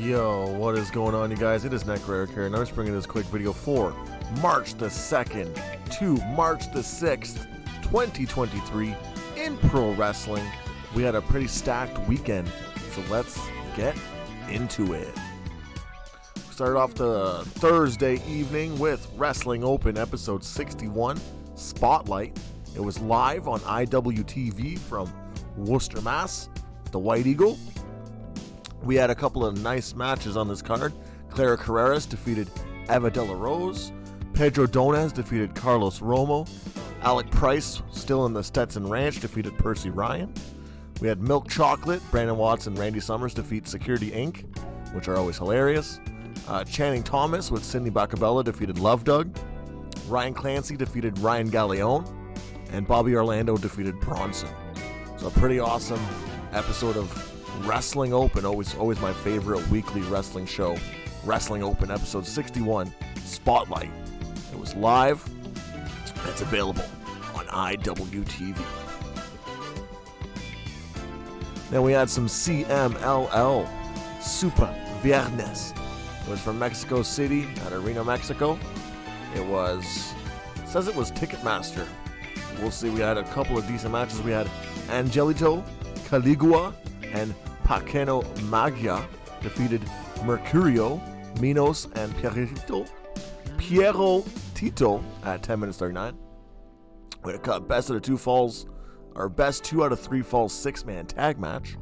Yo, what is going on, you guys? It is NetGreg here, and I'm just bringing this quick video for March the 2nd to March the 6th, 2023 in pro wrestling. We had a pretty stacked weekend, so let's get into it. We started off the Thursday evening with Wrestling Open episode 61, Spotlight. It was live on IWTV from Worcester, Mass, the White Eagle. We had a couple of nice matches on this card. Clara Carreras defeated Eva De La Rose. Pedro Donez defeated Carlos Romo. Alec Price, still in the Stetson Ranch, defeated Percy Ryan. We had Milk Chocolate, Brandon Watts and Randy Summers defeat Security Inc., which are always hilarious. Channing Thomas with Cindy Bacabella defeated Love Doug. Ryan Clancy defeated Ryan Galeone. And Bobby Orlando defeated Bronson. So a pretty awesome episode of Wrestling Open, always my favorite weekly wrestling show. Wrestling Open episode 61, Spotlight. It was live. It's available on IWTV. Then we had some CMLL, Super Viernes. It was from Mexico City out of Reno, Mexico. It says it was Ticketmaster. We'll see. We had a couple of decent matches. We had Angelito, Caligua, and Paqueno Magia defeated Mercurio, Minos, and Piero Tito at 10 minutes 39. We had a best of the two falls, or best 2 out of 3 falls 6-man tag match.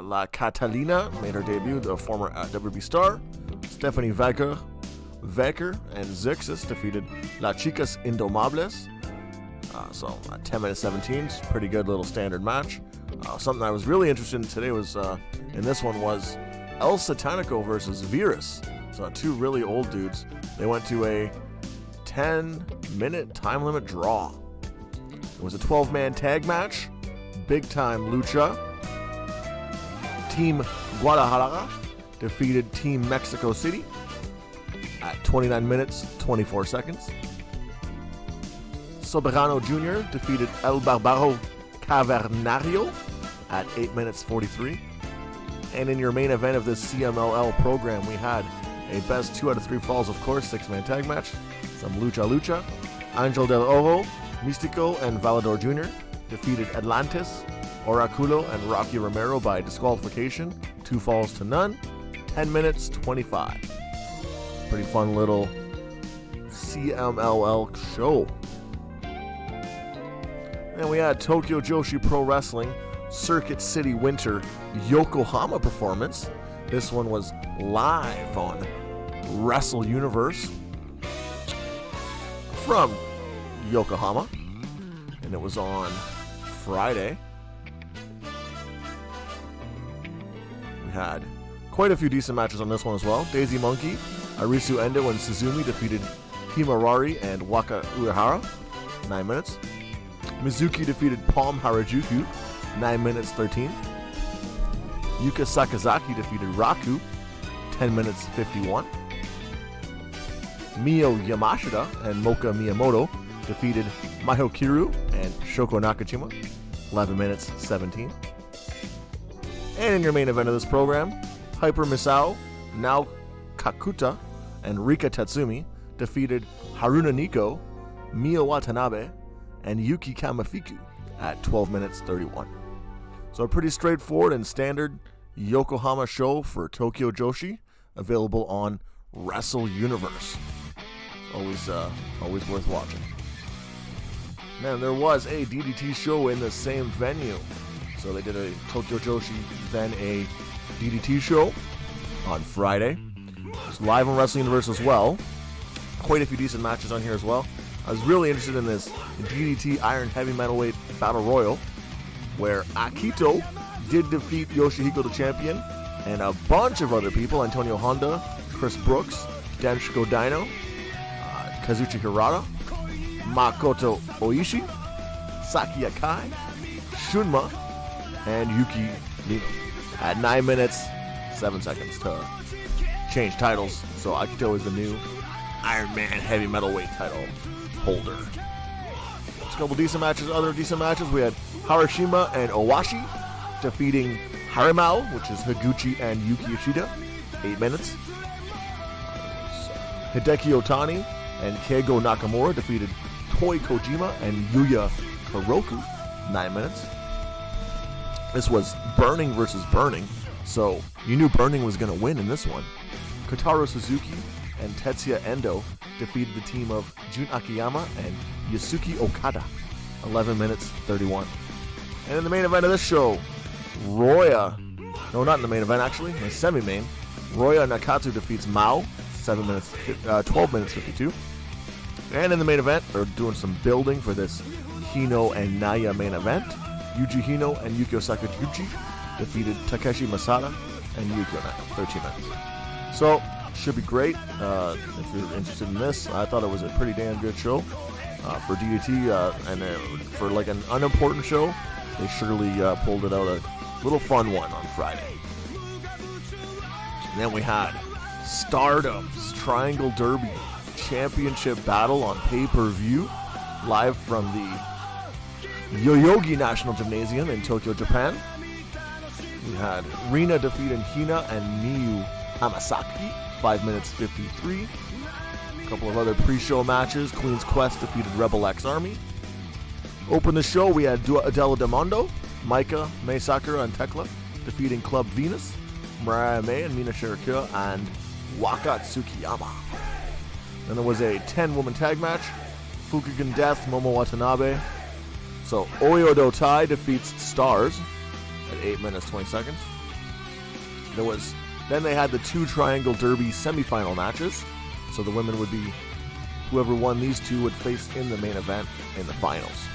La Catalina made her debut, the former WB star. Stephanie Vecker and Zixis defeated La Chicas Indomables. So 10 minutes 17, pretty good little standard match. Something I was really interested in today was, in this one, was El Satanico versus Virus. So 2 really old dudes. They went to a 10-minute time limit draw. It was a 12-man tag match. Big time Lucha. Team Guadalajara defeated Team Mexico City at 29 minutes 24 seconds. Soberano Jr. defeated El Barbaro Cavernario at 8 minutes 43. And in your main event of this CMLL program, we had a best 2 out of 3 falls, of course, 6-man tag match. Some Lucha. Angel Del Oro, Mystico, and Valador Jr. defeated Atlantis, Oraculo, and Rocky Romero by disqualification, 2 falls to none, 10 minutes 25. Pretty fun little CMLL show. And we had Tokyo Joshi Pro Wrestling Circuit City Winter Yokohama performance. This one was live on WrestleUNIVERSE from Yokohama, and it was on Friday. We had quite a few decent matches on this one as well. Daisy Monkey, Arisu Endo, and Suzumi defeated Himawari and Waka Uehara, 9 minutes. Mizuki defeated Palm Harajuku, 9 minutes 13. Yuka Sakazaki defeated Raku, 10 minutes 51. Mio Yamashita and Moka Miyamoto defeated Maho Kiru and Shoko Nakajima, 11 minutes 17. And in your main event of this program, Hyper Misao, Nao Kakuta, and Rika Tatsumi defeated Haruna Niko, Mio Watanabe, and Yuki Kamafiku at 12 minutes 31. So a pretty straightforward and standard Yokohama show for Tokyo Joshi, available on WrestleUNIVERSE. Always worth watching. Man, there was a DDT show in the same venue. So they did a Tokyo Joshi, then a DDT show on Friday. It was live on WrestleUNIVERSE as well. Quite a few decent matches on here as well. I was really interested in this DDT Iron Heavy Metalweight Battle Royal, where Akito did defeat Yoshihiko the champion, and a bunch of other people: Antonio Honda, Chris Brooks, Denshiko Dino, Kazuchi Hirata, Makoto Oishi, Saki Akai, Shunma, and Yuki Nino at 9 minutes 7 seconds to change titles. So Akito is the new Iron Man Heavy Metalweight title holder. There's a couple decent matches. Other decent matches, we had Harashima and Owashi defeating Harimao, which is Higuchi and Yuki Yoshida, 8 minutes. Hideki Otani and Keigo Nakamura defeated Toi Kojima and Yuya Kuroku, 9 minutes. This was Burning versus Burning, so you knew Burning was going to win in this one. Kotaro Suzuki and Tetsuya Endo defeated the team of Jun Akiyama and Yasuki Okada, 11 minutes, 31. And in the main event of this show, not in the main event actually, in the semi-main, Roya Nakatsu defeats Mao, 12 minutes 52. And in the main event, they're doing some building for this Hino and Naya main event. Yuji Hino and Yukio Sakaguchi defeated Takeshi Masada and Yukio Naya, 13 minutes. So, should be great. If you're interested in this, I thought it was a pretty damn good show for DDT, and for like an unimportant show, they surely pulled it out a little fun one on Friday. And then we had Stardom's Triangle Derby Championship Battle on pay-per-view, live from the Yoyogi National Gymnasium in Tokyo, Japan. We had Rina defeating Hina and Miyu Hamasaki, 5 minutes 53. A couple of other pre-show matches. Queen's Quest defeated Rebel X Army. Open the show, we had Adela Demondo, Maika, Mei Sakura, and Tekla defeating Club Venus, Mariah May and Mina Shirokura, and Waka Tsukiyama. Then there was a 10-woman tag match. Fukigen Death, Momo Watanabe. So Oyodo Tai defeats Stars at 8 minutes 20 seconds. Then they had the 2 Triangle Derby semifinal matches. So the women would be, whoever won these two would face in the main event in the finals.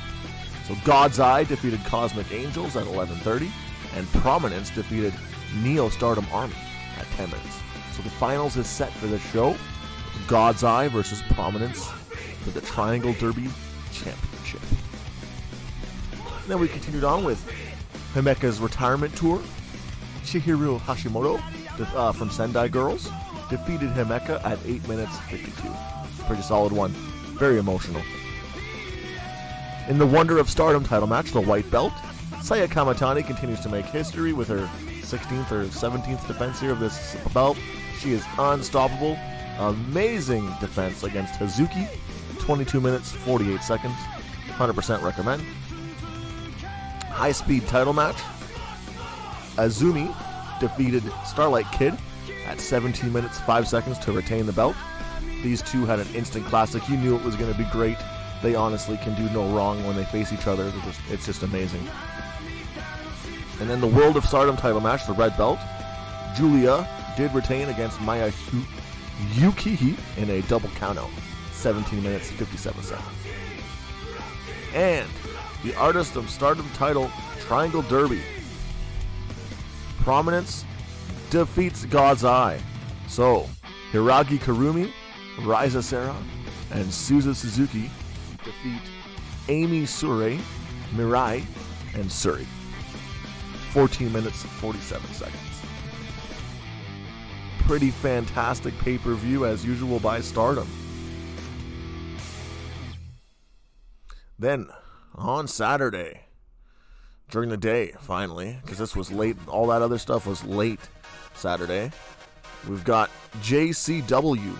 So God's Eye defeated Cosmic Angels at 11:30, and Prominence defeated Neo Stardom Army at 10 minutes. So the finals is set for the show. God's Eye versus Prominence for the Triangle Derby Championship. And then we continued on with Himeka's retirement tour. Chihiro Hashimoto from Sendai Girls defeated Himeka at 8 minutes 52. Pretty solid one. Very emotional. In the Wonder of Stardom title match, the white belt, Saya Kamatani continues to make history with her 16th or 17th defense here of this belt. She is unstoppable. Amazing defense against Hazuki. 22 minutes, 48 seconds. 100% recommend. High-speed title match. Azumi defeated Starlight Kid at 17 minutes, 5 seconds to retain the belt. These two had an instant classic. You knew it was going to be great. They honestly can do no wrong when they face each other. It's just amazing. And then the World of Stardom title match, the red belt. Julia did retain against Maya Yukihi in a double countout. 17 minutes, 57 seconds. And the Artist of Stardom title Triangle Derby. Prominence defeats God's Eye. So, Hiragi Karumi, Raiza Serra, and Suzu Suzuki defeat Amy Sure, Mirai, and Suri. 14 minutes, 47 seconds. Pretty fantastic pay-per-view as usual by Stardom. Then, on Saturday, during the day, finally, because this was late, all that other stuff was late Saturday, we've got JCW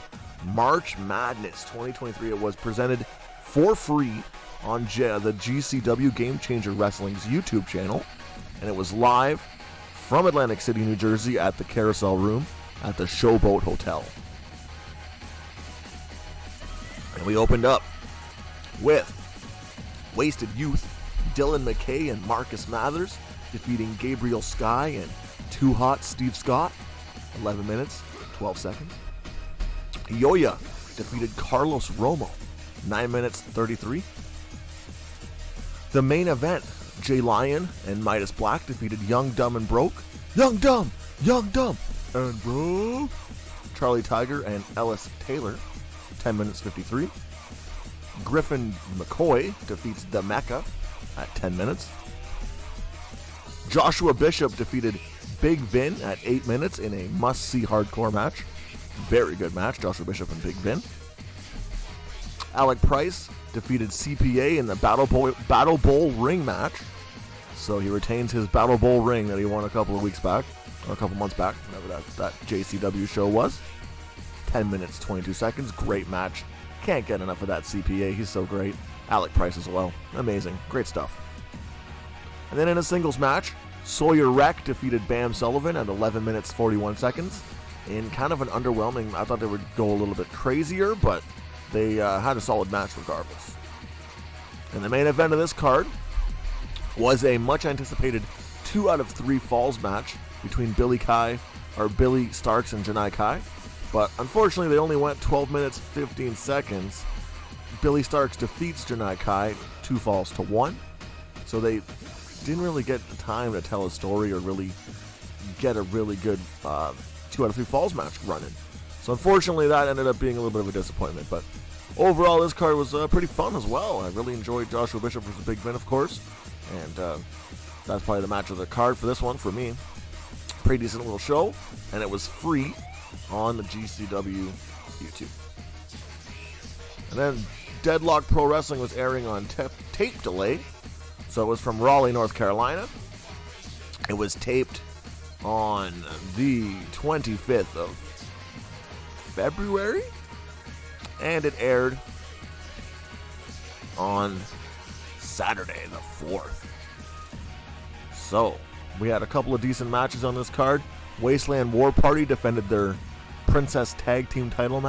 March Madness 2023. It was presented for free on the GCW Game Changer Wrestling's YouTube channel, and it was live from Atlantic City, New Jersey at the Carousel Room at the Showboat Hotel. And we opened up with Wasted Youth, Dylan McKay and Marcus Mathers defeating Gabriel Sky and Too Hot Steve Scott, 11 minutes, 12 seconds. Yoya defeated Carlos Romo, 9 minutes, 33. The main event, Jay Lyon and Midas Black defeated Young, Dumb, and Broke. Young, Dumb, and Broke. Charlie Tiger and Ellis Taylor, 10 minutes, 53. Griffin McCoy defeats The Mecca at 10 minutes. Joshua Bishop defeated Big Vin at 8 minutes in a must-see hardcore match. Very good match, Joshua Bishop and Big Vin. Alec Price defeated CPA in the Battle Bowl ring match. So he retains his Battle Bowl ring that he won a couple of weeks back, or a couple months back, whatever. whatever that JCW show was. 10 minutes, 22 seconds. Great match. Can't get enough of that CPA. He's so great. Alec Price as well. Amazing. Great stuff. And then in a singles match, Sawyer Wreck defeated Bam Sullivan at 11 minutes, 41 seconds. In kind of an underwhelming, I thought they would go a little bit crazier, but they had a solid match regardless. And the main event of this card was a much anticipated 2 out of 3 falls match between Billy Starks and Janai Kai. But unfortunately, they only went 12 minutes, 15 seconds. Billy Starks defeats Janai Kai 2 falls to 1. So they didn't really get the time to tell a story or really get a really good 2 out of 3 falls match running. So unfortunately, that ended up being a little bit of a disappointment. But overall, this card was pretty fun as well. I really enjoyed Joshua Bishop versus Big Vin, of course. And that's probably the match of the card for this one for me. Pretty decent little show. And it was free on the GCW YouTube. And then Deadlock Pro Wrestling was airing on tape delay. So it was from Raleigh, North Carolina. It was taped on the 25th of February. And it aired on Saturday the 4th. So we had a couple of decent matches on this card. Wasteland War Party defended their Princess Tag Team title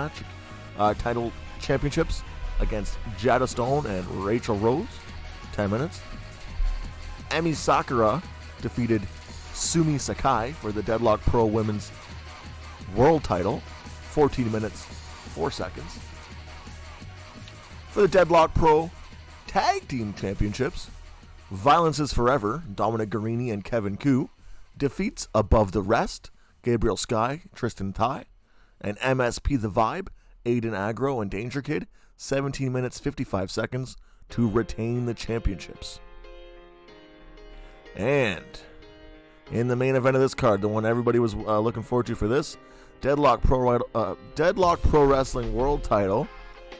championships against Jada Stone and Rachel Rose. 10 minutes. Emi Sakura defeated Sumi Sakai for the Deadlock Pro Women's World title. 14 minutes, 4 seconds. For the Deadlock Pro Tag Team Championships, Violence is Forever, Dominic Guarini and Kevin Koo, defeats Above the Rest, Gabriel Sky, Tristan Thai, and MSP The Vibe, Aiden Agro and Danger Kid, 17 minutes, 55 seconds to retain the championships. And in the main event of this card, the one everybody was looking forward to for this, Deadlock Pro Wrestling World title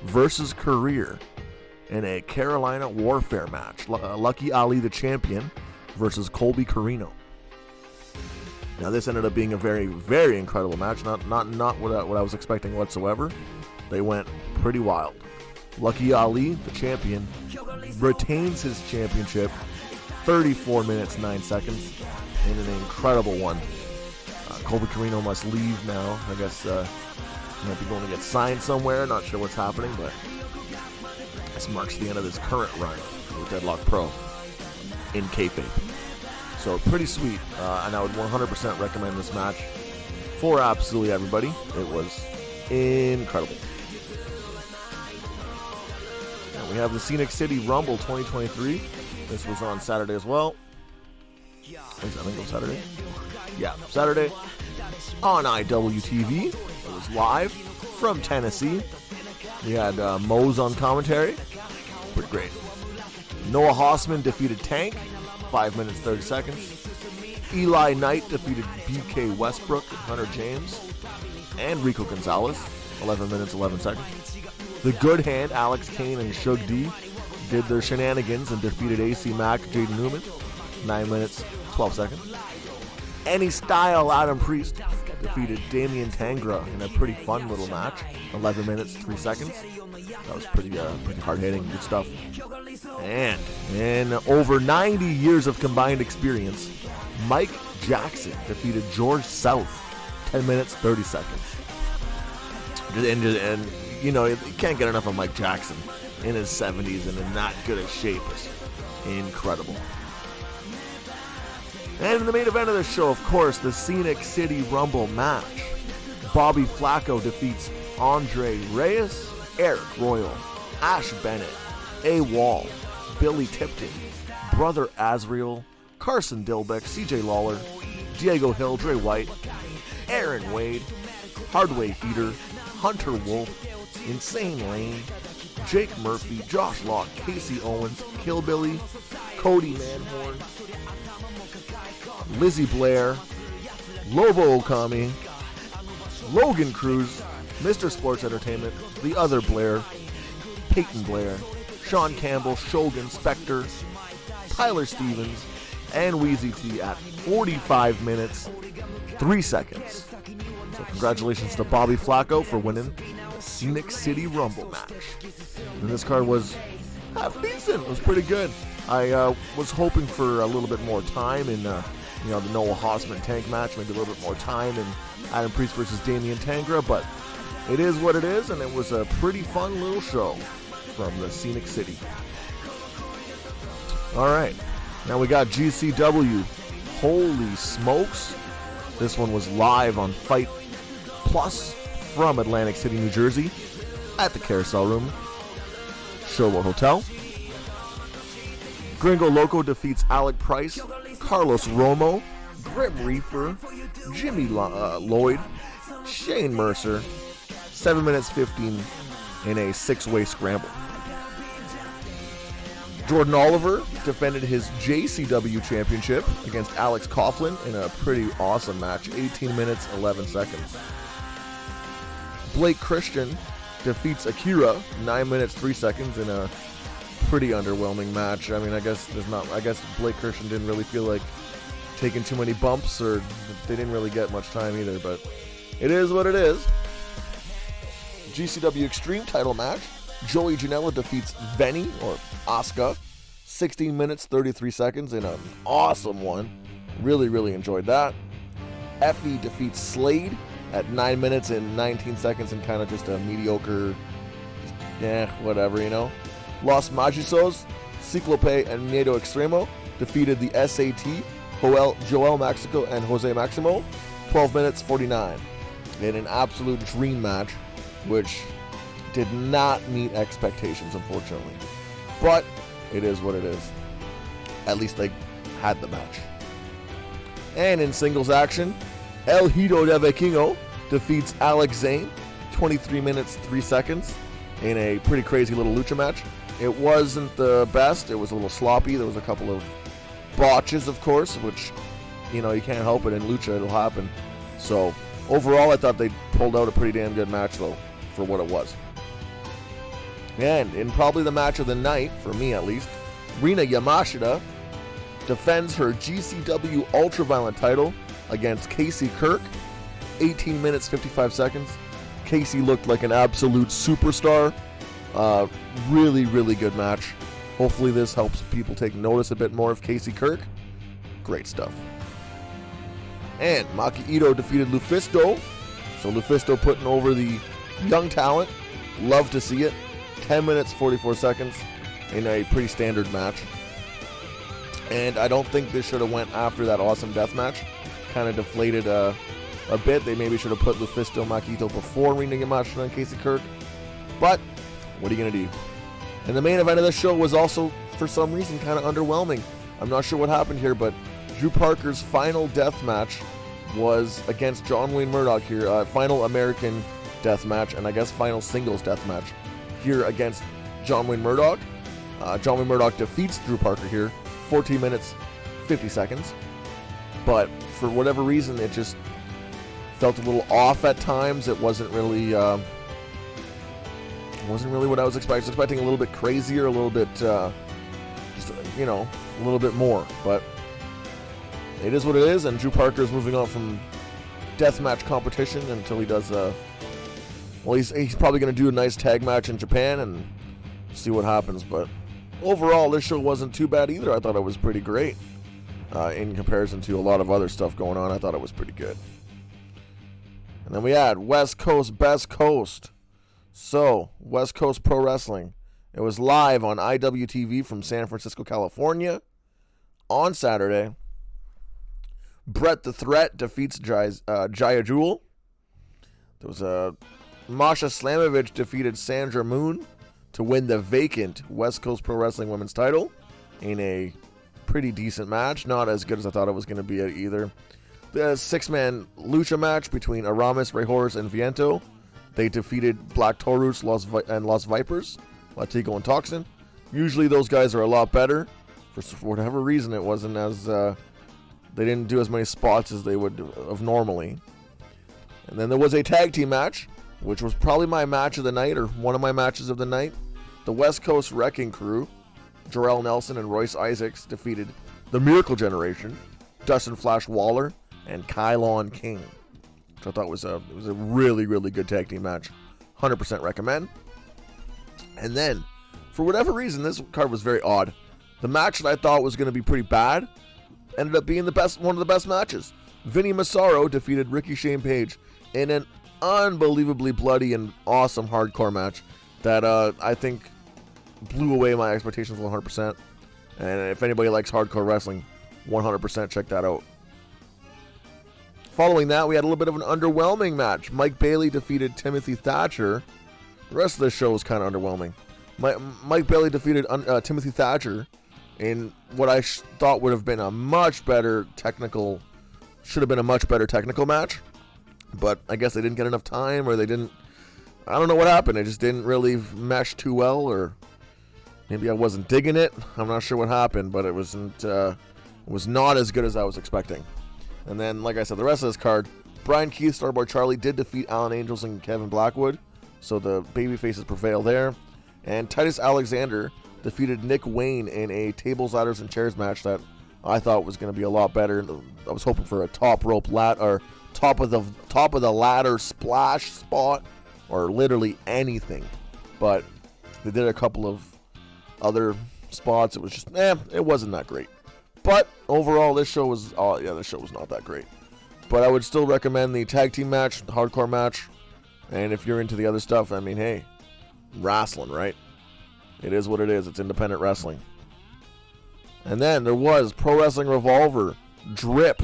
versus Career in a Carolina Warfare match. Lucky Ali, the champion, versus Colby Carino. Now, this ended up being a very, very incredible match. Not what I was expecting whatsoever. They went pretty wild. Lucky Ali, the champion, retains his championship 34 minutes, 9 seconds in an incredible one. Colby Carino must leave now. I guess he might be going to get signed somewhere. Not sure what's happening, but this marks the end of his current run with Deadlock Pro in kayfabe. So pretty sweet, and I would 100% recommend this match for absolutely everybody. It was incredible. Now we have the Scenic City Rumble 2023. This was on Saturday as well. I think it was Saturday. Yeah, Saturday on IWTV. It was live from Tennessee. We had Mose on commentary. Pretty great. Noah Hossman defeated Tank. 5 minutes, 30 seconds. Eli Knight defeated BK Westbrook and Hunter James. And Rico Gonzalez. 11 minutes, 11 seconds. The Good Hand, Alex Kane and Shug D, did their shenanigans and defeated AC Mack, Jaden Newman. 9 minutes, 12 seconds. Any Style, Adam Priest defeated Damian Tangra in a pretty fun little match. 11 minutes, 3 seconds. That was pretty hard-hitting, good stuff. And in over 90 years of combined experience, Mike Jackson defeated George South. 10 minutes, 30 seconds. And you know, you can't get enough of Mike Jackson in his 70s and in that good a shape. It's incredible. And in the main event of the show, of course, the Scenic City Rumble match. Bobby Flacco defeats Andre Reyes, Eric Royal, Ash Bennett, A-Wall, Billy Tipton, Brother Azriel, Carson Dilbeck, CJ Lawler, Diego Hill, Dre White, Aaron Wade, Hardway Heater, Hunter Wolf, Insane Lane, Jake Murphy, Josh Locke, Casey Owens, Killbilly, Cody Manhorn, Lizzie Blair, Lobo Okami, Logan Cruz, Mr. Sports Entertainment, The Other Blair, Peyton Blair, Sean Campbell, Shogun, Spectre, Tyler Stevens, and Wheezy T at 45 minutes, 3 seconds. So congratulations to Bobby Flacco for winning the Scenic City Rumble match. And this card was half decent. It was pretty good. I was hoping for a little bit more time in the Noah Hossman tank match, maybe a little bit more time in Adam Priest versus Damian Tangra, but it is what it is, and it was a pretty fun little show from the Scenic City. All right, now we got GCW. Holy smokes. This one was live on FITE Plus from Atlantic City, New Jersey at the Carousel Room, Showboat Hotel. Gringo Loco defeats Alec Price, Carlos Romo, Grim Reaper, Jimmy Lloyd, Shane Mercer, 7 minutes 15 in a 6-way scramble. Jordan Oliver defended his JCW championship against Alex Coughlin in a pretty awesome match, 18 minutes 11 seconds. Blake Christian defeats Akira, 9 minutes 3 seconds in a pretty underwhelming match. I mean, I guess Blake Christian didn't really feel like taking too many bumps, or they didn't really get much time either, but it is what it is. GCW Extreme title match. Joey Janela defeats Venny, or Asuka, 16 minutes 33 seconds in an awesome one. Really, really enjoyed that. Effie defeats Slade at 9 minutes and 19 seconds in kind of just a mediocre, whatever, Los Magisos, Ciclope, and Miedo Extremo defeated the SAT, Joel Maxico, and Jose Maximo, 12 minutes 49 in an absolute dream match, which did not meet expectations, unfortunately. But it is what it is. At least they had the match. And in singles action, El Hijo de Vikingo defeats Alex Zane, 23 minutes 3 seconds in a pretty crazy little lucha match. It wasn't the best. It was a little sloppy. There was a couple of botches, of course, which, you can't help it. In lucha, it'll happen. So overall, I thought they pulled out a pretty damn good match, though, for what it was. And in probably the match of the night, for me at least, Rina Yamashita defends her GCW Ultraviolent title against Casey Kirk, 18 minutes 55 seconds. Casey looked like an absolute superstar. Really, really good match. Hopefully this helps people take notice a bit more of Casey Kirk. Great stuff. And Maki Ito defeated Lufisto. So Lufisto putting over the young talent. Love to see it. 10 minutes, 44 seconds in a pretty standard match. And I don't think this should have went after that awesome death match. Kind of deflated a bit. They maybe should have put Lufisto Makito before Rina Yamashita and Casey Kirk. But what are you going to do? And the main event of the show was also, for some reason, kind of underwhelming. I'm not sure what happened here, but Drew Parker's final death match was against John Wayne Murdoch here. Final American death match, and I guess final singles death match here against John Wayne Murdoch. John Wayne Murdoch defeats Drew Parker here, 14 minutes, 50 seconds. But for whatever reason, it just felt a little off at times. It wasn't really what I was expecting. I was expecting a little bit crazier, a little bit, a little bit more. But it is what it is, and Drew Parker is moving on from deathmatch competition until he does he's probably going to do a nice tag match in Japan and see what happens. But overall, this show wasn't too bad either. I thought it was pretty great in comparison to a lot of other stuff going on. I thought it was pretty good. And then we had West Coast Best Coast. So, West Coast Pro Wrestling. It was live on IWTV from San Francisco, California on Saturday. Brett the Threat defeats Jaya Jewel. There was Masha Slamovich defeated Sandra Moon to win the vacant West Coast Pro Wrestling Women's title in a pretty decent match. Not as good as I thought it was going to be either. The 6-man lucha match between Aramis, Rey Horus, and Viento. They defeated Black Taurus and Los Vipers, Latigo and Toxin. Usually those guys are a lot better. For whatever reason, it wasn't as... they didn't do as many spots as they would have normally. And then there was a tag team match, which was probably my match of the night, or one of my matches of the night. The West Coast Wrecking Crew, Jarrell Nelson and Royce Isaacs, defeated the Miracle Generation, Dustin Flash Waller, and Kylon King, which I thought was a really, really good tag team match. 100% recommend. And then, for whatever reason, this card was very odd. The match that I thought was going to be pretty bad ended up being one of the best matches. Vinny Massaro defeated Ricky Shane Page in an unbelievably bloody and awesome hardcore match that I think blew away my expectations 100%. And if anybody likes hardcore wrestling, 100% check that out. Following that, we had a little bit of an underwhelming match. Mike Bailey defeated Timothy Thatcher. The rest of the show was kind of underwhelming. Mike Bailey defeated Timothy Thatcher in what I thought would have been a much better technical, should have been a much better technical match. But I guess they didn't get enough time, or they didn't, I don't know what happened. It just didn't really mesh too well, or maybe I wasn't digging it. I'm not sure what happened, but it was not as good as I was expecting. And then, like I said, the rest of this card, Brian Keith, Starboy Charlie did defeat Alan Angels and Kevin Blackwood, so the babyfaces prevail there. And Titus Alexander defeated Nick Wayne in a tables, ladders, and chairs match that I thought was going to be a lot better. I was hoping for a top rope or top of the ladder splash spot, or literally anything. But they did a couple of other spots. It was just, it wasn't that great. But overall, this show was not that great. But I would still recommend the tag team match, the hardcore match. And if you're into the other stuff, I mean, hey, wrestling, right? It is what it is. It's independent wrestling. And then there was Pro Wrestling Revolver Drip,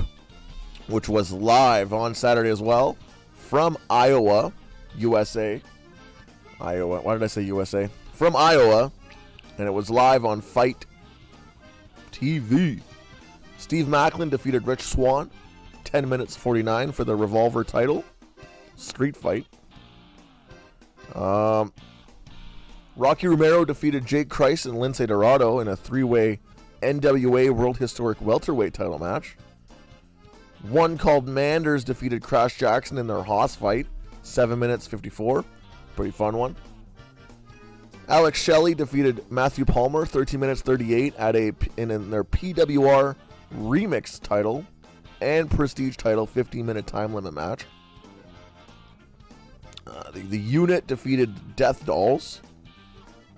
which was live on Saturday as well, from Iowa, USA. Iowa. Why did I say USA? From Iowa. And it was live on FITE TV. Steve Macklin defeated Rich Swann, 10 minutes 49 for the Revolver title. Street fight. Rocky Romero defeated Jake Christ and Lince Dorado in a 3-way NWA World Historic Welterweight title match. One called Manders defeated Crash Jackson in their Haas fight, 7 minutes 54. Pretty fun one. Alex Shelley defeated Matthew Palmer, 13 minutes 38 in their PWR Remix title and Prestige title 15-minute time limit match. The Unit defeated Death Dolls.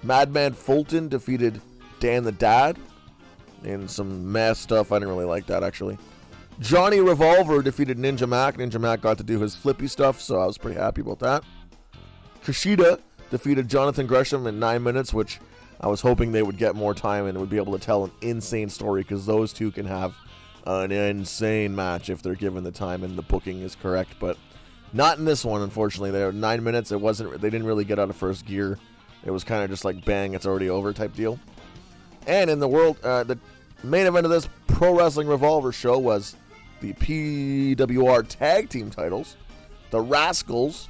Madman Fulton defeated Dan the Dad in some mass stuff. I didn't really like that, actually. Johnny Revolver defeated Ninja Mac. Ninja Mac got to do his flippy stuff, so I was pretty happy about that. Kushida defeated Jonathan Gresham in 9 minutes, which I was hoping they would get more time and would be able to tell an insane story, because those two can have an insane match if they're given the time and the booking is correct. But not in this one, unfortunately. They were 9 minutes. They didn't really get out of first gear. It was kind of just like, bang, it's already over type deal. And in the the main event of this Pro Wrestling Revolver show was the PWR Tag Team titles. The Rascals,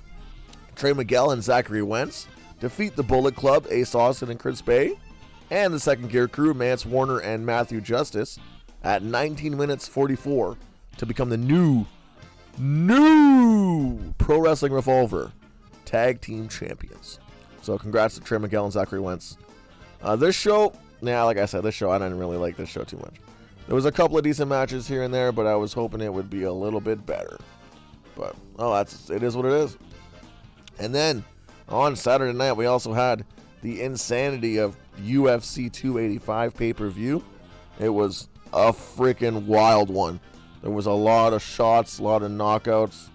Trey Miguel and Zachary Wentz, defeat the Bullet Club, Ace Austin and Chris Bay, and the Second Gear Crew, Mance Warner and Matthew Justice, at 19 minutes 44 to become the new Pro Wrestling Revolver Tag Team Champions. So congrats to Trey Miguel and Zachary Wentz. This show, like I said, I didn't really like this show too much. There was a couple of decent matches here and there, but I was hoping it would be a little bit better. But, it is what it is. And then, on Saturday night, we also had the insanity of UFC 285 pay-per-view. It was a freaking wild one. There was a lot of shots, a lot of knockouts,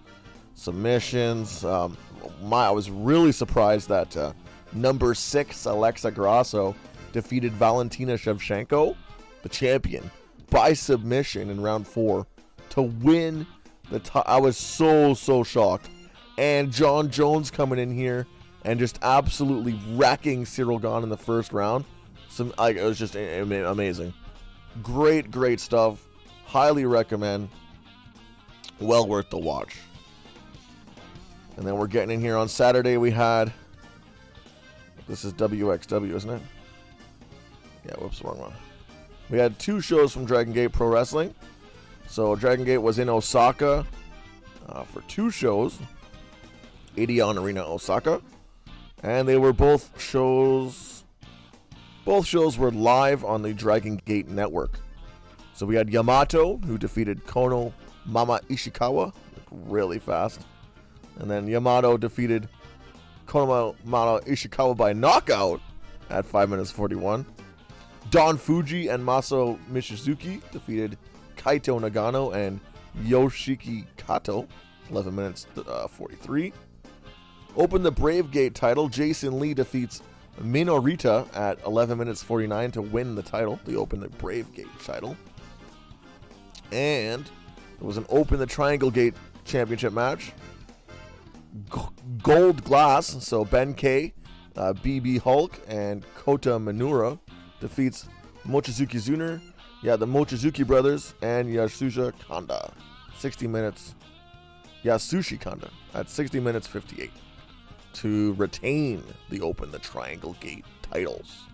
submissions. I was really surprised that number 6, Alexa Grasso, defeated Valentina Shevchenko, the champion, by submission in round 4 to win the I was so shocked. And John Jones coming in here and just absolutely wrecking Cyril Gane in the first round. It was just amazing. Great stuff. Highly recommend. Well worth the watch. And then we're getting in here on Saturday. We had, this is WXW, isn't it? Yeah, whoops, wrong one. We had 2 shows from Dragon Gate Pro Wrestling. So Dragon Gate was in Osaka for 2 shows. Edion Arena, Osaka. And they were both shows were live on the Dragon Gate Network. So we had Yamato, who defeated Kono Mama Ishikawa, really fast. And then Yamato defeated Konomama Ishikawa by knockout at 5 minutes 41. Don Fuji and Maso Michizuki defeated Kaito Nagano and Yoshiki Kato, 11 minutes 43. Open the Brave Gate title. Jason Lee defeats Minorita at 11 minutes 49 to win the title. They opened the Brave Gate title. And there was an Open the Triangle Gate championship match. Gold Glass, so Ben K, BB Hulk, and Kota Minura defeats Mochizuki Zuner, the Mochizuki brothers, and Yasushi Kanda. 60 minutes. Yasushi Kanda at 60 minutes 58 to retain the Open the Triangle Gate titles.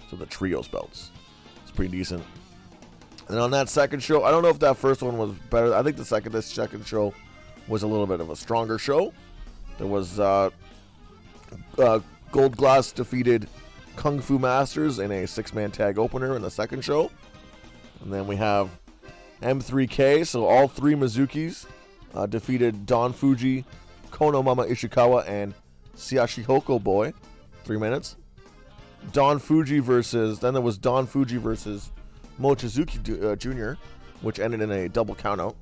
So the trios belts. It's pretty decent. And on that second show, I don't know if that first one was better. I think this second show was a little bit of a stronger show. There was Gold Glass defeated Kung Fu Masters in a 6-man tag opener in the second show. And then we have M3K, so all three Mizukis defeated Don Fuji, Konomama Ishikawa, and Siashihoko Boy. 3 minutes. Then there was Don Fuji versus Mochizuki Jr., which ended in a double countout.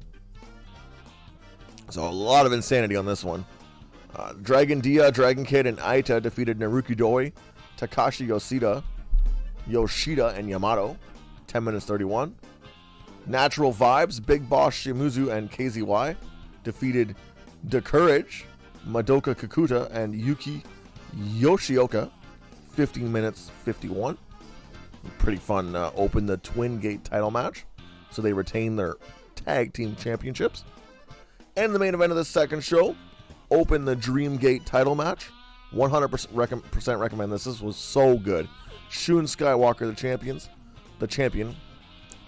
So a lot of insanity on this one. Dragon Dia, Dragon Kid, and Aita defeated Naruki Doi, Takashi Yoshida, and Yamato. 10 minutes 31. Natural Vibes, Big Boss Shimizu, and KZY defeated The Courage, Madoka Kakuta, and Yuki Yoshioka. 15 minutes 51. Pretty fun. Open the Twin Gate title match, so they retain their tag team championships. And the main event of the second show, Open the Dream Gate title match. 100% recommend this. This was so good. Shun Skywalker, the champion,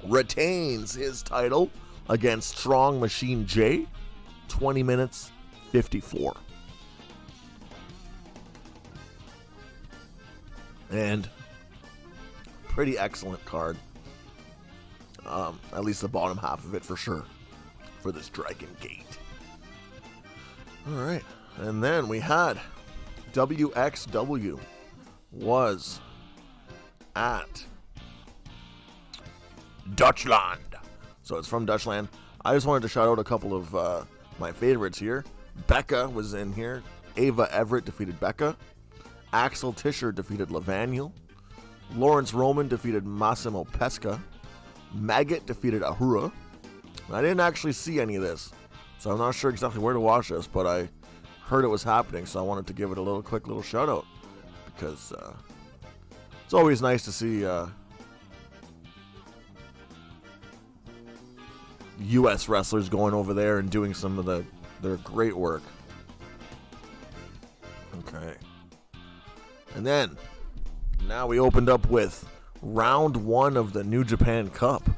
retains his title against Strong Machine J. 20 minutes 54. And pretty excellent card. At least the bottom half of it for sure. For this Dragon Gate. Alright. And then we had WXW was at Dutchland. So it's from Dutchland. I just wanted to shout out a couple of my favorites here. Becca was in here. Ava Everett defeated Becca. Axel Tischer defeated Lavaniel. Lawrence Roman defeated Massimo Pesca. Maggot defeated Ahura. I didn't actually see any of this, so I'm not sure exactly where to watch this, but I heard it was happening, so I wanted to give it a quick little shout out, because it's always nice to see U.S. wrestlers going over there and doing some of their great work. Okay. And then, now we opened up with round 1 of the New Japan Cup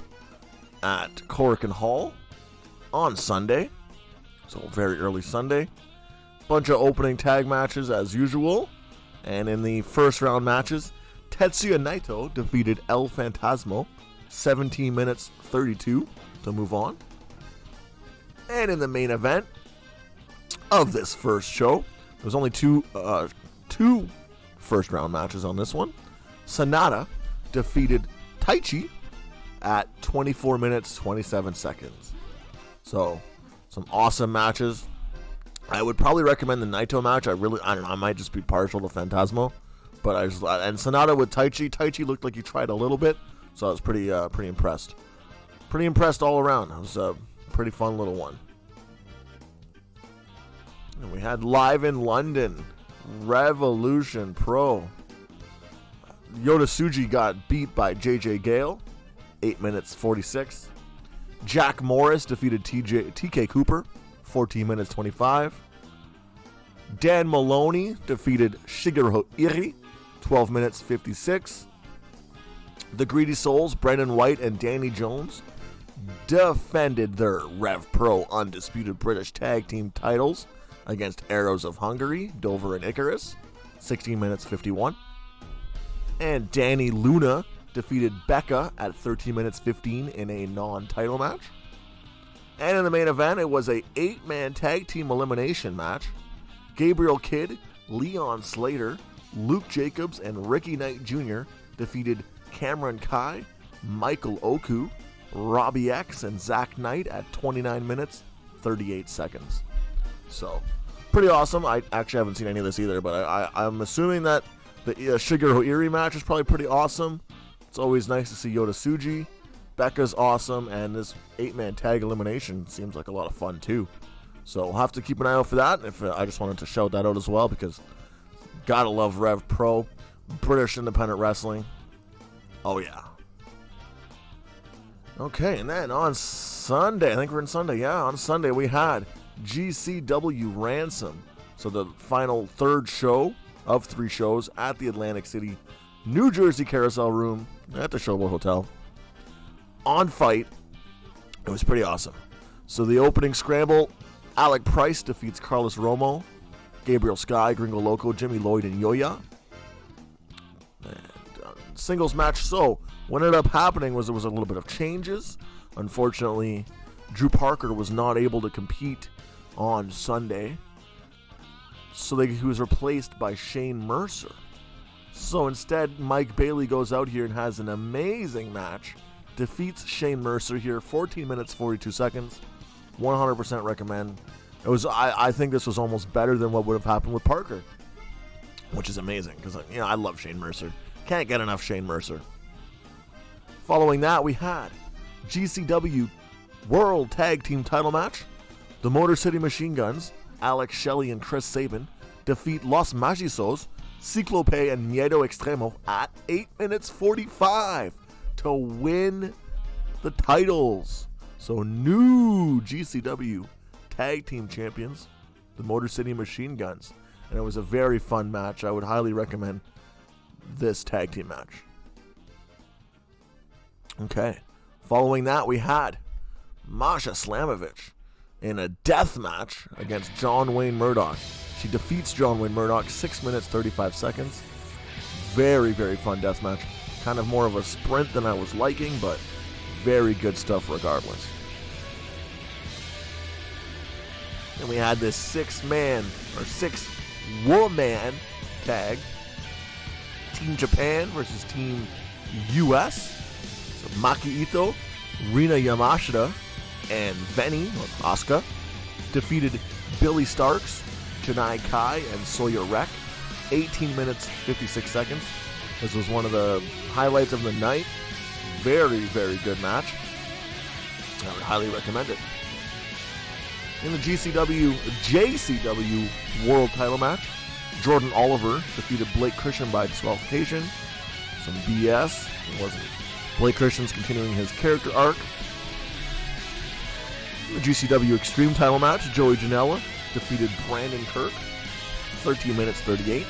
at Korakuen Hall on Sunday. So very early Sunday. Bunch of opening tag matches as usual. And in the first round matches, Tetsuya Naito defeated El Phantasmo. 17 minutes 32 to move on. And in the main event of this first show, there was only two first round matches on this one. Sonata defeated Taichi at 24 minutes 27 seconds. So some awesome matches. I would probably recommend the Naito match. I don't know, I might just be partial to Phantasmo, but and Sonata with Taichi. Taichi looked like he tried a little bit, so I was pretty impressed. Pretty impressed all around. It was a pretty fun little one. And we had live in London, Revolution Pro. Yota Tsuji got beat by JJ Gale, 8 minutes 46. Jack Morris defeated TK Cooper, 14 minutes 25. Dan Maloney defeated Shigeru Iri, 12 minutes 56. The Greedy Souls, Brendan White and Danny Jones, defended their Rev Pro Undisputed British Tag Team titles against Arrows of Hungary, Dover and Icarus, 16 minutes 51. And Danny Luna defeated Becca at 13 minutes 15 in a non-title match. And in the main event, it was a 8-man tag team elimination match. Gabriel Kidd, Leon Slater, Luke Jacobs, and Ricky Knight Jr. defeated Cameron Kai, Michael Oku, Robbie X, and Zach Knight at 29 minutes, 38 seconds. So, pretty awesome. I actually haven't seen any of this either, but I'm assuming that the Shigeru Irie match is probably pretty awesome. It's always nice to see Yota Tsuji. Becca's awesome, and this 8-man tag elimination seems like a lot of fun too. So we'll have to keep an eye out for that. I just wanted to shout that out as well, because gotta love Rev Pro, British independent wrestling. Oh yeah. Okay, and then on Sunday, I think we're in Sunday, yeah, on Sunday we had GCW Ransom. So the final third show of 3 shows at the Atlantic City, New Jersey Carousel Room at the Showboat Hotel. On FITE, it was pretty awesome. So the opening scramble, Alec Price defeats Carlos Romo, Gabriel Sky, Gringo Loco, Jimmy Lloyd, and Yoya. And singles match. So what ended up happening was there was a little bit of changes. Unfortunately, Drew Parker was not able to compete on Sunday, so he was replaced by Shane Mercer. So instead, Mike Bailey goes out here and has an amazing match. Defeats Shane Mercer here, 14 minutes, 42 seconds. 100% recommend. I think this was almost better than what would have happened with Parker, which is amazing because I love Shane Mercer. Can't get enough Shane Mercer. Following that, we had GCW World Tag Team Title match. The Motor City Machine Guns, Alex Shelley and Chris Sabin, defeat Los Magisos, Ciclope and Miedo Extremo at 8 minutes 45 to win the titles. So new GCW Tag Team Champions, the Motor City Machine Guns. And it was a very fun match. I would highly recommend this tag team match. Okay. Following that, we had Masha Slamovich in a death match against John Wayne Murdoch. She defeats John Wayne Murdoch, 6 minutes, 35 seconds. Very, very fun death match. Kind of more of a sprint than I was liking, but very good stuff regardless. And we had this 6-man or 6-woman tag. Team Japan versus Team US. So Maki Ito, Rina Yamashita, and Veni, or Asuka, defeated Billy Starks, Janai Kai, and Sawyer Wreck. 18 minutes, 56 seconds. This was one of the highlights of the night. Very, very good match. I would highly recommend it. In the JCW World Title match, Jordan Oliver defeated Blake Christian by disqualification. Some BS. It wasn't. Blake Christian's continuing his character arc. In the GCW Extreme Title match, Joey Janela defeated Brandon Kirk. 13 minutes 38.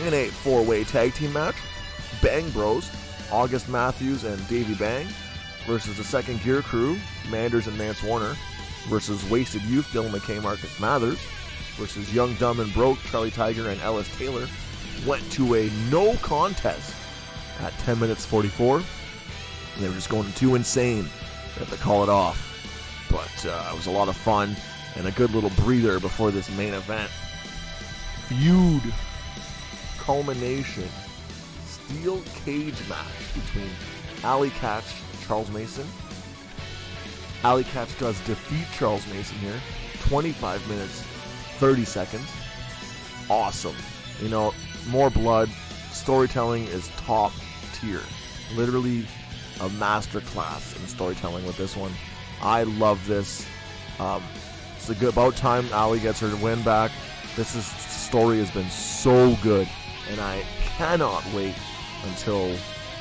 In a 4-way tag team match, Bang Bros, August Matthews and Davey Bang versus the Second Gear Crew, Manders and Mance Warner versus Wasted Youth, Dylan McKay, Marcus Mathers versus Young, Dumb, and Broke, Charlie Tiger and Ellis Taylor, went to a no contest at 10 minutes 44. And they were just going too insane. They had to call it off. But it was a lot of fun and a good little breather before this main event. Feud culmination. Steel cage match between Alley Catch and Charles Mason. Alley Catch does defeat Charles Mason here. 25 minutes, 30 seconds. Awesome. More blood. Storytelling is top tier. Literally a master class in storytelling with this one. I love this. It's about time Alley gets her win back. This story has been so good, and I cannot wait until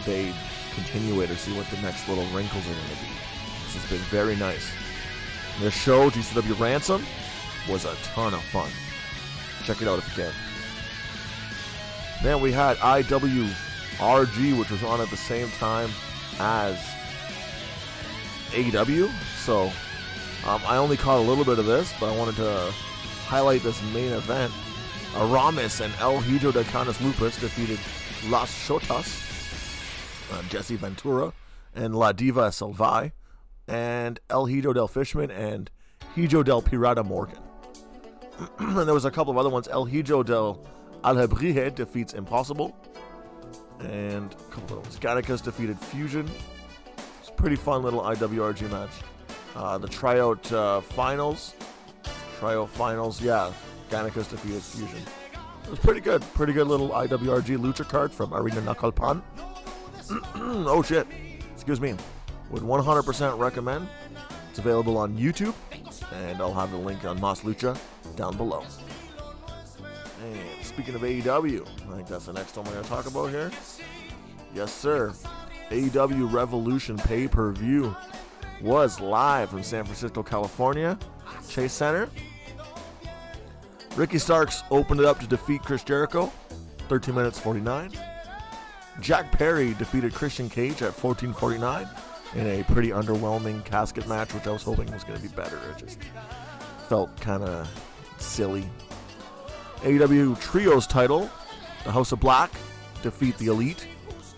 they continue it or see what the next little wrinkles are going to be. This has been very nice. This show, GCW Ransom, was a ton of fun. Check it out if you can. Then we had IWRG, which was on at the same time as AEW. So I only caught a little bit of this, but I wanted to highlight this main event. Aramis and El Hijo de Canis Lupus defeated Las Shotas, Jesse Ventura, and La Diva Salvaje. and El Hijo del Fishman and Hijo del Pirata Morgan. And there was a couple of other ones. El Hijo del Alebrije defeats Impossible. And a couple of others. Gannicus defeated Fusion. It's a pretty fun little IWRG match. The tryout finals. Yeah. Gannicus defeated Fusion. It was pretty good. Pretty good little IWRG Lucha card from Arena Nakalpan. Oh shit. Excuse me. Would 100% recommend. It's available on YouTube. And I'll have the link on Mas Lucha down below. And speaking of AEW, I think that's the next one we're going to talk about here. Yes, sir. AEW Revolution pay-per-view was live from San Francisco, California, Chase Center. Ricky Starks opened it up to defeat Chris Jericho, 13 minutes 49. Jack Perry defeated Christian Cage at 14:49 in a pretty underwhelming casket match, which I was hoping was going to be better. It just felt kind of silly. AEW Trios title, the House of Black defeat the Elite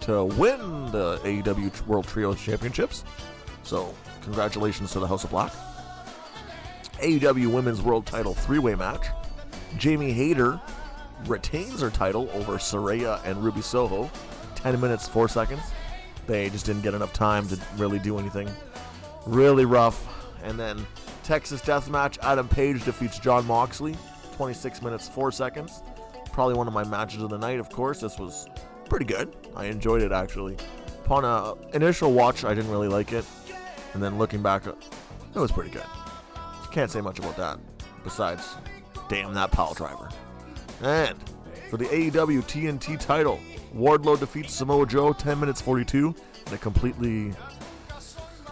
to win the AEW World Trios Championships. So, congratulations to the House of Black. AEW Women's World Title 3-way match. Jamie Hayter retains her title over Saraya and Ruby Soho. 10 minutes, 4 seconds. They just didn't get enough time to really do anything. Really rough. And then Texas Deathmatch, Adam Page defeats Jon Moxley. 26 minutes, 4 seconds. Probably one of my matches of the night, of course. This was pretty good. I enjoyed it, actually. Upon an initial watch, I didn't really like it. And then looking back, it was pretty good. Can't say much about that. Besides, damn that pile driver. And for the AEW TNT title, Wardlow defeats Samoa Joe, 10 minutes 42, in a completely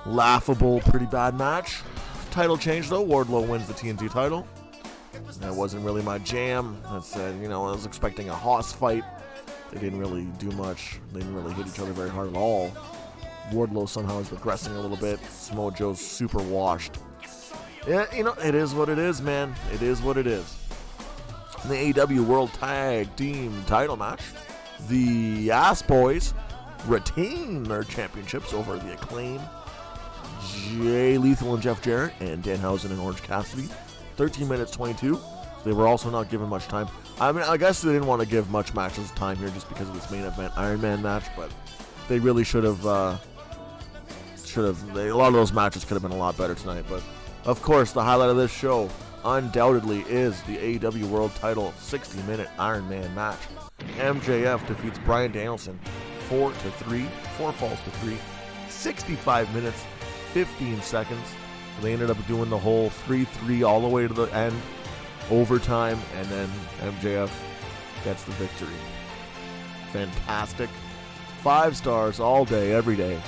laughable, pretty bad match. Title change, though. Wardlow wins the TNT title. That wasn't really my jam. I was expecting a Hoss fight. They didn't really do much. They didn't really hit each other very hard at all. Wardlow somehow is regressing a little bit. Samoa Joe's super washed. Yeah, it is what it is, man. It is what it is. In the AEW World Tag Team title match, the Ass Boys retain their championships over the Acclaim, Jay Lethal and Jeff Jarrett, and Danhausen and Orange Cassidy. 13 minutes 22. So they were also not given much time. I mean, I guess they didn't want to give much matches time here just because of this main event Iron Man match, but they really should have. A lot of those matches could have been a lot better tonight. But of course, the highlight of this show undoubtedly is the AEW World Title 60-minute Iron Man match. MJF defeats Bryan Danielson 4-3, 4 falls to 3, 65 minutes, 15 seconds. They ended up doing the whole 3-3 all the way to the end, overtime, and then MJF gets the victory. Fantastic. 5 stars all day, every day.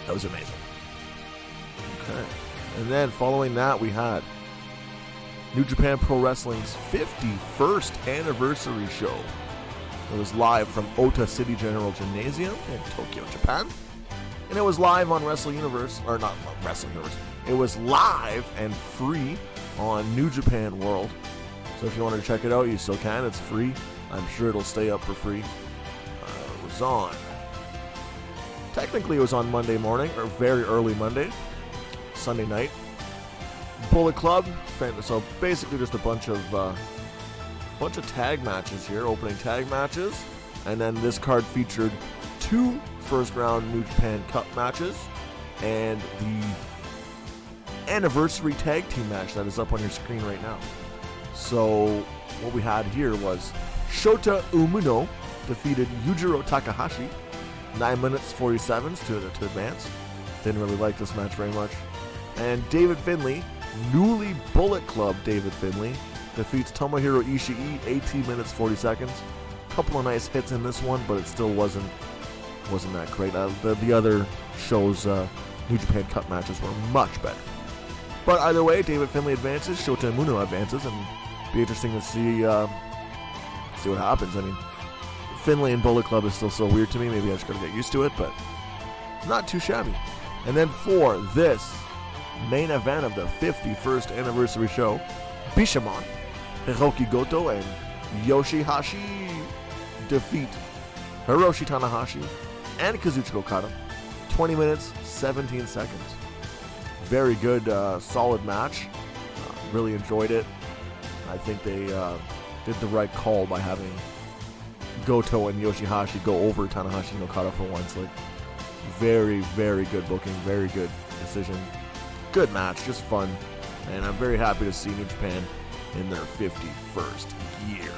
That was amazing. Okay. And then following that, we had New Japan Pro Wrestling's 51st anniversary show. It was live from Ota City General Gymnasium in Tokyo, Japan. And it was live on WrestleUNIVERSE, or not WrestleUNIVERSE. It was live and free on New Japan World. So if you want to check it out, you still can. It's free. I'm sure it'll stay up for free. It was on. Technically, it was on Monday morning, or very early Monday, Sunday night. Bullet Club. So basically, just a bunch of tag matches here, opening tag matches, and then this card featured 2 first-round New Japan Cup matches and the anniversary tag team match that is up on your screen right now. So what we had here was Shota Umino defeated Yujiro Takahashi, 9 minutes 47 to advance. Didn't really like this match very much. And David Finlay, newly Bullet Club David Finlay, defeats Tomohiro Ishii, 18 minutes 40 seconds. Couple of nice hits in this one, but it still wasn't that great. The other shows, New Japan Cup matches were much better. But either way, David Finlay advances, Shota Umino advances, and it'll be interesting to see what happens. I mean, Finlay and Bullet Club is still so weird to me. Maybe I just gotta get used to it, but not too shabby. And then for this main event of the 51st anniversary show, Bishamon, Hiroki Goto, and Yoshihashi defeat Hiroshi Tanahashi and Kazuchika Okada, 20 minutes, 17 seconds. very good, solid match. Really enjoyed it. I think they did the right call by having Goto and Yoshihashi go over Tanahashi and Okada for once. Like, very, very good booking, very good decision. Good match, just fun. And I'm very happy to see New Japan in their 51st year.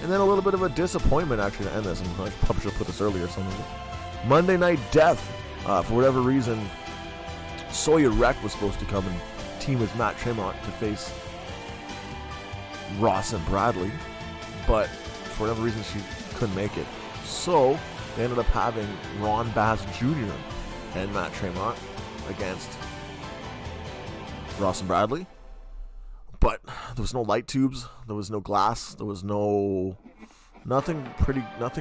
And then a little bit of a disappointment, actually, to end this. And I probably should have put this earlier or something. Monday Night Death. For whatever reason, Sawyer Wreck was supposed to come and team with Matt Tremont to face Ross and Bradley. But for whatever reason, she couldn't make it. So they ended up having Ron Bass Jr. and Matt Tremont against Ross and Bradley. But there was no light tubes, there was no glass, there was nothing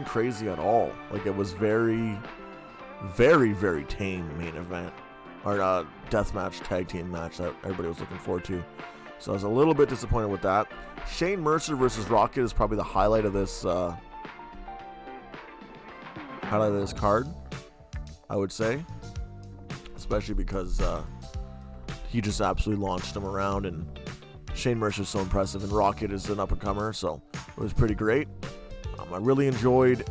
crazy at all. Like, it was very, very, very tame main event, or deathmatch tag team match that everybody was looking forward to. So I was a little bit disappointed with that. Shane Mercer versus Rocket is probably the highlight of this card, I would say, especially because he just absolutely launched him around, and Shane Mercer's so impressive, and Rocket is an up-and-comer, so it was pretty great. I really enjoyed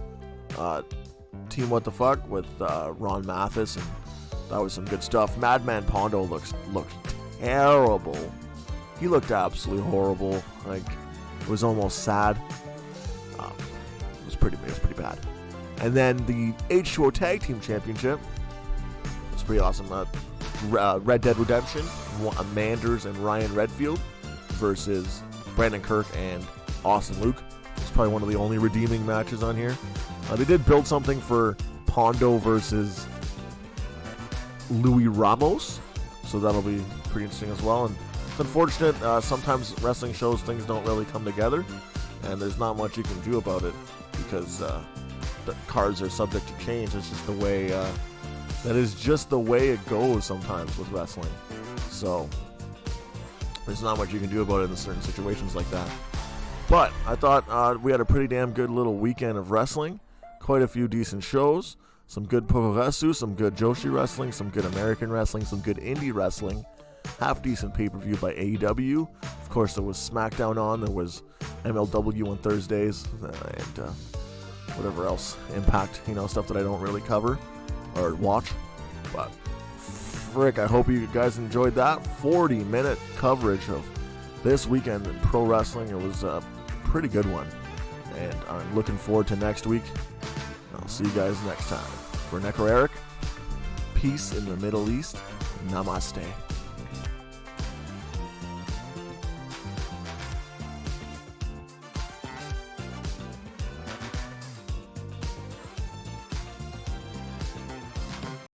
Team What the Fuck with Ron Mathis, and that was some good stuff. Madman Pondo looked terrible. He looked absolutely horrible. Like, it was almost sad. It was pretty bad. And then the H2O Tag Team Championship was pretty awesome. Red Dead Redemption, Manders and Ryan Redfield versus Brandon Kirk and Austin Luke. It's probably one of the only redeeming matches on here. They did build something for Pondo versus Louis Ramos, so that'll be pretty interesting as well. And it's unfortunate, sometimes wrestling shows, things don't really come together, and there's not much you can do about it because the cards are subject to change. It's just the way, that is just the way it goes sometimes with wrestling. So there's not much you can do about it in certain situations like that. But I thought we had a pretty damn good little weekend of wrestling. Quite a few decent shows. Some good ProWrestling, some good Joshi wrestling, some good American wrestling, some good indie wrestling. Half decent pay-per-view by AEW. Of course, there was SmackDown on. There was MLW on Thursdays, and whatever else. Impact, stuff that I don't really cover or watch. But frick, I hope you guys enjoyed that 40-minute coverage of this weekend in pro wrestling. It was a pretty good one, and I'm looking forward to next week. I'll see you guys next time. For Necro Eric, peace in the Middle East. Namaste.